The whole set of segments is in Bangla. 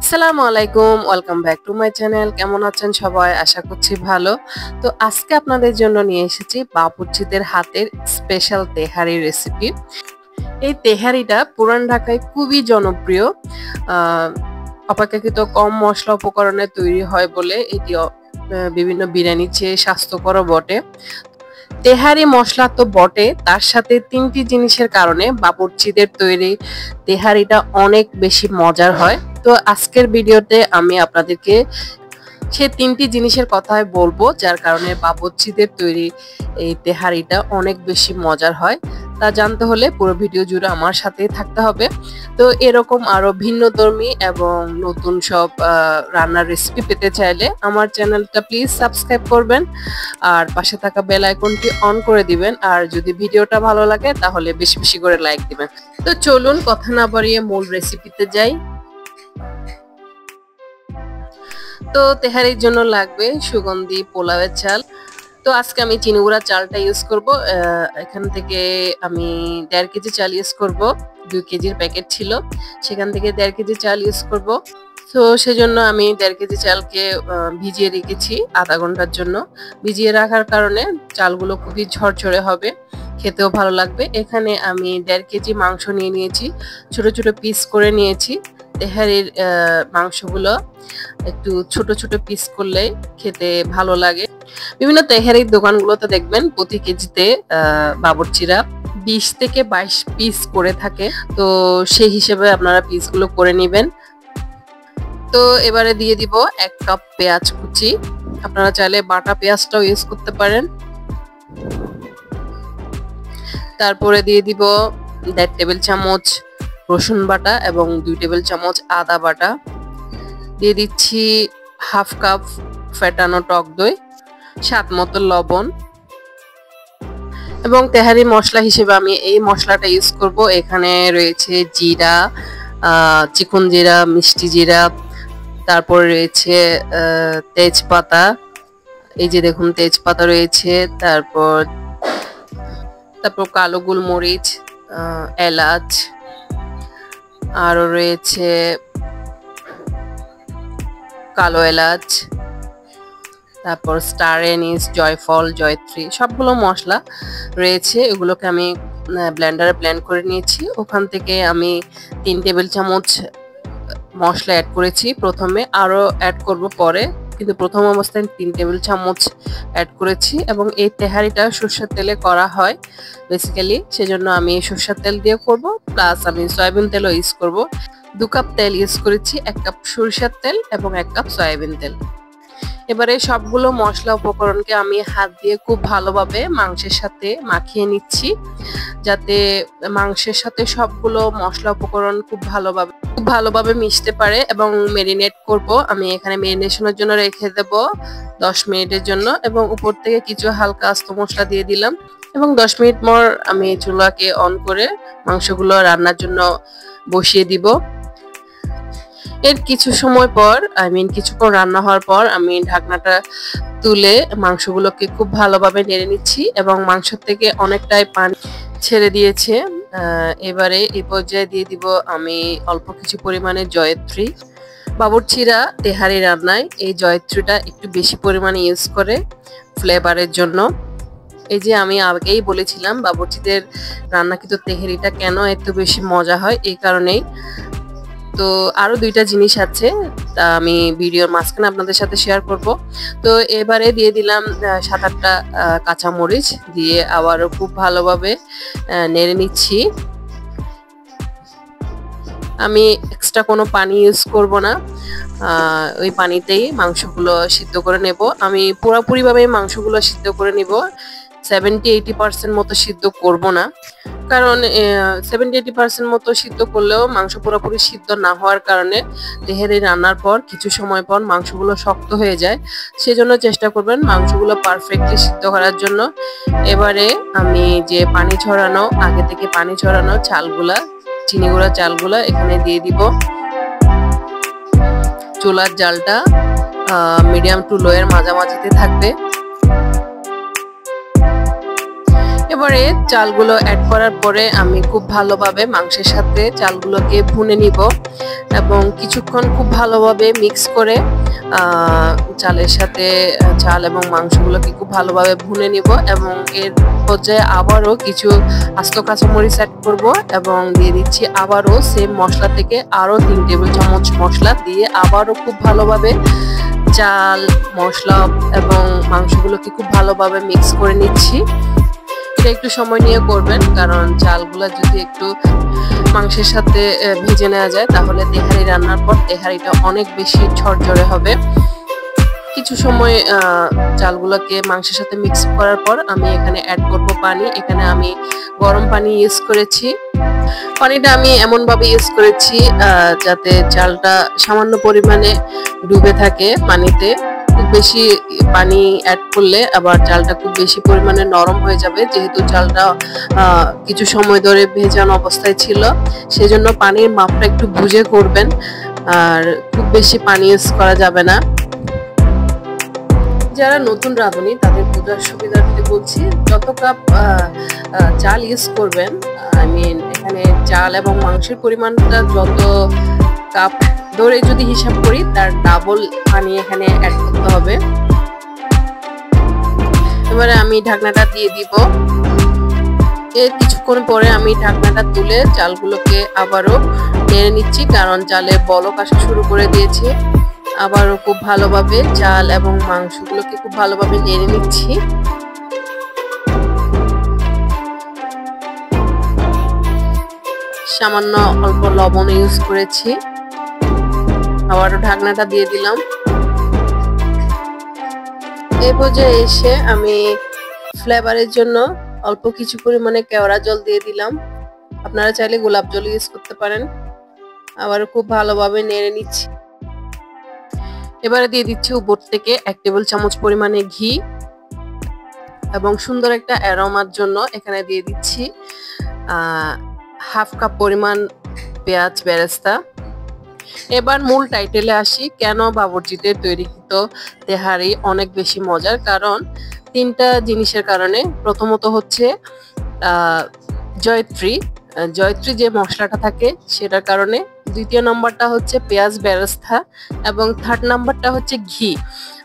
আসসালামু আলাইকুম, welcome back to my channel. কেমন আছেন সবাই? আশা করছি ভালো। তো আজকে আপনাদের জন্য নিয়ে এসেছি বাবুর্চিদের হাতের স্পেশাল তেহারি রেসিপি। এই তেহারিটা পুরান ঢাকায় খুবই জনপ্রিয়। অপেক্ষাকৃত কম মশলা উপকরণে তৈরি হয় বলে এটি বিভিন্ন বিরিয়ানির চেয়ে স্বাস্থ্যকরও বটে। তেহারি মশলা তো বটে, তার সাথে তিনটি জিনিসের কারণে বাবুর্চিদের তৈরি তেহারিটা অনেক বেশি মজার হয়। তো আজকের ভিডিওতে আমি আপনাদেরকে সে তিনটি জিনিসের কথাই বলবো যার কারণে বাবুর্চিদের তৈরি এই তেহারিটা অনেক বেশি মজার হয়। তা জানতে হলে পুরো ভিডিও জুড়ে আমার সাথেই থাকতে হবে। তো এরকম আরো ভিন্নধর্মী এবং নতুন সব রান্নার রেসিপি পেতে চাইলে আমার চ্যানেলটা প্লিজ সাবস্ক্রাইব করবেন আর পাশে থাকা বেল আইকনটি অন করে দিবেন। আর যদি ভিডিওটা ভালো লাগে তাহলে বেশি বেশি করে লাইক দিবেন। তো চলুন কথা না বাড়িয়ে মূল রেসিপিতে যাই। তো তেহারির জন্য লাগবে সুগন্ধি পোলাওয়ের চাল। তো আজকে আমি চিনিগুড়া চালটা ইউজ করব। এখান থেকে আমি 1.5 কেজি চাল ইউজ করব। 2 কেজির প্যাকেট ছিল, সেখান থেকে 1.5 কেজি চাল ইউজ করব। তো সেজন্য আমি 1.5 কেজি চালকে ভিজিয়ে রেখেছি আধা ঘন্টার জন্য। ভিজিয়ে রাখার কারণে চালগুলো খুবই ঝরঝরে হবে, খেতেও ভালো লাগবে। এখানে আমি 1.5 কেজি মাংস নিয়ে নিয়েছি, ছোট ছোট পিস করে নিয়েছি। তেহারির মাংসগুলো একটু ছোট ছোট পিস করলে খেতে ভালো লাগে। বিভিন্ন তেহারির দোকানগুলোতে দেখবেন প্রতি কেজিতে বাবুর্চিরা 20 থেকে 22 পিস করে থাকে। তো সেই হিসেবে আপনারা পিসগুলো করে নেবেন। তো এবারে দিয়ে দিব 1 কাপ পেঁয়াজ কুচি। আপনারা চাইলে বাটা পেঁয়াজটাও ইউজ করতে পারেন। তারপরে দিয়ে দিব 1.5 টেবিল চামচ রসুন বাটা এবং 2 টেবিল চামচ আদা বাটা। দিয়ে দিচ্ছি হাফ কাপ ফেটানো টক দই, স্বাদ মতো লবণ এবং তেহারি মশলা হিসেবে আমি এই মশলাটা ইউজ করব। এখানে রয়েছে জিরা, চিকন জিরা, মিষ্টি জিরা, তারপর রয়েছে তেজপাতা, এই যে দেখুন তেজপাতা রয়েছে, তারপর কালো গোলমরিচ, এলাচ, আরও রয়েছে কালো এলাচ, তারপর স্টার এনিস, জয়ফল, জয়ত্রী, সবগুলো মশলা রয়েছে। এগুলোকে আমি ব্লেন্ডারে ব্লেন্ড করে নিয়েছি। ওখান থেকে আমি 3 টেবিল চামচ মশলা অ্যাড করেছি প্রথমে, আরও অ্যাড করব পরে, কিন্তু প্রথম অবস্থায় 3 টেবিল চামচ অ্যাড করেছি। এবং এই তেহারিটা সরষের তেলে করা হয় বেসিক্যালি, সেজন্য আমি সরষের তেল দিয়ে করব, প্লাস আমি সয়াবিন তেলও ইউজ করব। 2 কাপ তেল ইউজ করেছি, 1 কাপ সরিষার তেল এবং 1 কাপ সয়াবিন তেল। এবারে সবগুলো মশলা উপকরণকে আমি হাত দিয়ে খুব ভালোভাবে মাংসের সাথে মাখিয়ে নিচ্ছি, যাতে মাংসের সাথে সবগুলো মশলা উপকরণ খুব ভালোভাবে মিশতে পারে। এবং মেরিনেট করব আমি এখানে, মেরিনেশনের জন্য রেখে দেব 10 মিনিটের জন্য। এবং উপর থেকে কিছু হালকা আস্ত মশলা দিয়ে দিলাম এবং 10 মিনিট পর আমি চুলাকে অন করে মাংসগুলো রান্নার জন্য বসিয়ে দিব। এর কিছু সময় পর, কিছুক্ষণ রান্না হওয়ার পর আমি ঢাকনাটা তুলে মাংসগুলোকে খুব ভালোভাবে নেড়ে নিচ্ছি এবং মাংস থেকে অনেকটাই পানি ছেড়ে দিয়েছে। এবারে এই পর্যায়ে দিয়ে দিব আমি অল্প কিছু পরিমাণে জয়ত্রী। বাবুর্চিরা তেহারি রান্নায় এই জয়ত্রীটা একটু বেশি পরিমাণে ইউজ করে ফ্লেভারের জন্য। এই যে আমি আগেই বলেছিলাম বাবুর্চিদের রান্নাকৃত তেহারিটা কেন এত বেশি মজা হয়, এই কারণেই। তো আরো 2টা জিনিস আছে, তা আমি ভিডিওর মাঝখানে আপনাদের সাথে শেয়ার করব। তো এবারে দিয়ে দিলাম 7-8টা কাঁচামরিচ, দিয়ে আবারও খুব ভালোভাবে নেড়ে নিচ্ছি। আমি এক্সট্রা কোনো পানি ইউজ করব না, ওই পানিতেই মাংসগুলো সিদ্ধ করে নেব। আমি পুরোপুরিভাবে মাংসগুলো সিদ্ধ করে নিব, 70-80% মতো সিদ্ধ করব না, কারণ 70-80% মতো সিদ্ধ করলেও মাংস পুরোপুরি সিদ্ধ না হওয়ার কারণে তেহারি রান্নার পর কিছু সময় পর মাংসগুলো শক্ত হয়ে যায়। সেজন্য চেষ্টা করবেন মাংসগুলো পারফেক্টলি সিদ্ধ করার জন্য। এবারে আমি যে আগে থেকে পানি ছড়ানো চালগুলা, চিনিগুড়া চালগুলা এখানে দিয়ে দিব। চুলার জালটা মিডিয়াম টু লো এর মাঝামাঝিতে থাকবে এবারে চালগুলো অ্যাড করার পরে আমি খুব ভালোভাবে মাংসের সাথে চালগুলোকে ভুনে নিব এবং কিছুক্ষণ খুব ভালোভাবে মিক্স করে চালের সাথে চাল এবং মাংসগুলোকে খুব ভালোভাবে ভুনে নিব এবং এর পর্যায়ে আবারও কিছু আস্ত কাঁচামরিচ অ্যাড করব এবং দিয়ে দিচ্ছি আবারও সেম মশলা থেকে আরও 3 টেবিল চামচ মশলা দিয়ে আবারও খুব ভালোভাবে চাল মশলা এবং মাংসগুলোকে খুব ভালোভাবে মিক্স করে নিচ্ছি। এটা একটু সময় নিয়ে করবেন কারণ চালগুলো যদি একটু মাংসের সাথে ভেজে নেওয়া যায় তাহলে তেহারি রান্নার পর তেহারিটা অনেক বেশি ঝরঝরে হবে। কিছু সময় চালগুলোকে মাংসের সাথে মিক্স করার পর আমি এখানে অ্যাড করব পানি। এখানে আমি গরম পানি ইউজ করেছি। পানিটা আমি এমনভাবে ইউজ করেছি যাতে চালটা সামান্য পরিমাণে ডুবে থাকে পানিতে। খুব বেশি পানি অ্যাড করলে আবার চালটা খুব বেশি পরিমাণে নরম হয়ে যাবে, যেহেতু চালটা কিছু সময় ধরে ভেজানো অবস্থায় ছিল, সেজন্য পানির মাপটা একটু বুঝে করবেন আর খুব বেশি পানি ইউজ করা যাবে না। যারা নতুন রাঁধুনি তাদের বোঝার সুবিধার্থে বলছি, যত কাপ চাল ইউজ করবেন, আই মিন এখানে চাল এবং মাংসের পরিমাণটা যত কাপ ধরে যদি হিসাব করি তার ডাবল পানি এখানে অ্যাড করতে হবে। এবারে আমি ঢাকনাটা দিয়ে দিব। এর কিছুক্ষণ পরে আমি ঢাকনাটা তুলে চালগুলোকে আবারও নেড়ে নিচ্ছি কারণ চালে বলক আসা শুরু করে দিয়েছে। আবারও খুব ভালোভাবে চাল এবং মাংসগুলোকে খুব ভালোভাবে নেড়ে নিচ্ছি। সামান্য অল্প লবণ ইউজ করেছি। আবারও ঢাকনাটা দিয়ে দিলাম। এই পর্যায়ে এসে আমি ফ্লেভারের জন্য অল্প কিছু পরিমাণে কেওড়া জল দিয়ে দিলাম। আপনারা চাইলে গোলাপ জল ইউজ করতে পারেন। আবারও খুব ভালোভাবে নেড়ে নিচ্ছি। এবারে দিয়ে দিচ্ছি উপর থেকে 1 টেবিল চামচ পরিমাণে ঘি এবং সুন্দর একটা অ্যারোমার জন্য এখানে দিয়ে দিচ্ছি হাফ কাপ পরিমাণ পেঁয়াজ বেরেস্তা। এবার মূল টাইটেলে আসি, কেন বাবুর্চিতে তৈরিকৃত তেহারি অনেক বেশি মজার। কারণ 3টা জিনিসের কারণে। প্রথমত হচ্ছে জয়ত্রী যে মশলাটা থাকে সেটার কারণে। দ্বিতীয় নাম্বারটা হচ্ছে পেঁয়াজ বেরেস্তা এবং থার্ড নাম্বারটা হচ্ছে ঘি।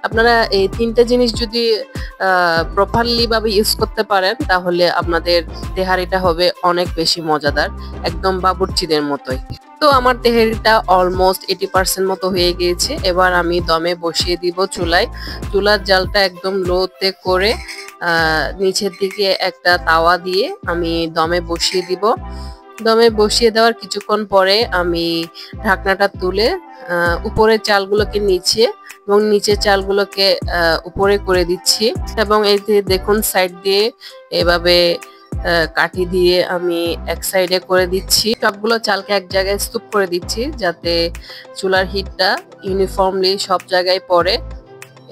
আপনারা এই 3টা জিনিস যদি প্রপারলি ভাবে ইউজ করতে পারেন তাহলে আপনাদের তেহারিটা হবে অনেক বেশি মজাদার, একদম বাবুর্চিদের মতোই। তো আমার তেহারিটা অলমোস্ট 80% মতো হয়ে গিয়েছে। এবার আমি দমে বসিয়ে দিব চুলায়। চুলার জালটা একদম লোতে করে নিচের দিকে একটা তাওয়া দিয়ে আমি দমে বসিয়ে দিব। দমে বসিয়ে দেওয়ার কিছুক্ষণ পরে আমি ঢাকনাটা তুলে উপরের চালগুলোকে নিচে এবং নিচের চালগুলোকে উপরে করে দিচ্ছি এবং এই যে দেখুন সাইড দিয়ে এভাবে কাঠি দিয়ে আমি এক সাইডে করে দিচ্ছি। সবগুলো চালকে এক জায়গায় স্তূপ করে দিচ্ছি যাতে চুলার হিটটা ইউনিফর্মলি সব জায়গায় পড়ে।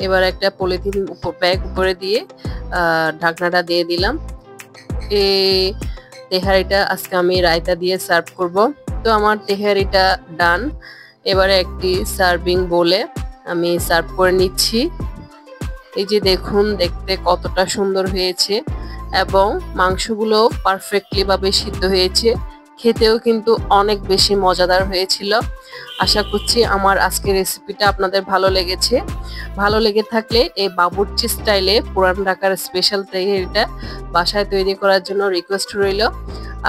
এবার একটা পলিথিন ব্যাগ উপরে দিয়ে ঢাকনাটা দিয়ে দিলাম। এই তেহারিটা আজকে আমি রায়তা দিয়ে সার্ভ করব। তো আমার তেহারিটা ডান। এবারে একটি সার্ভিং বোলে আমি সার্ভ করে নিচ্ছি। এই যে দেখুন দেখতে কতটা সুন্দর হয়েছে এবং মাংসগুলো পারফেক্টলি ভাবে সিদ্ধ হয়েছে। খেতেও কিন্তু অনেক বেশি মজাদার হয়েছিল। আশা করছি আমার আজকের রেসিপিটা আপনাদের ভালো লেগেছে। ভালো লেগে থাকলে এই বাবুর্চি স্টাইলে পুরান ঢাকার স্পেশাল তেহারিটা বাসায় তৈরি করার জন্য রিকোয়েস্ট রইল।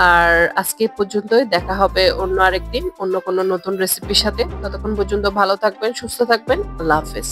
আর আজকে পর্যন্তই, দেখা হবে অন্য আরেকদিন অন্য কোনো নতুন রেসিপির সাথে। ততক্ষণ পর্যন্ত ভালো থাকবেন, সুস্থ থাকবেন। আল্লাহ হাফেজ।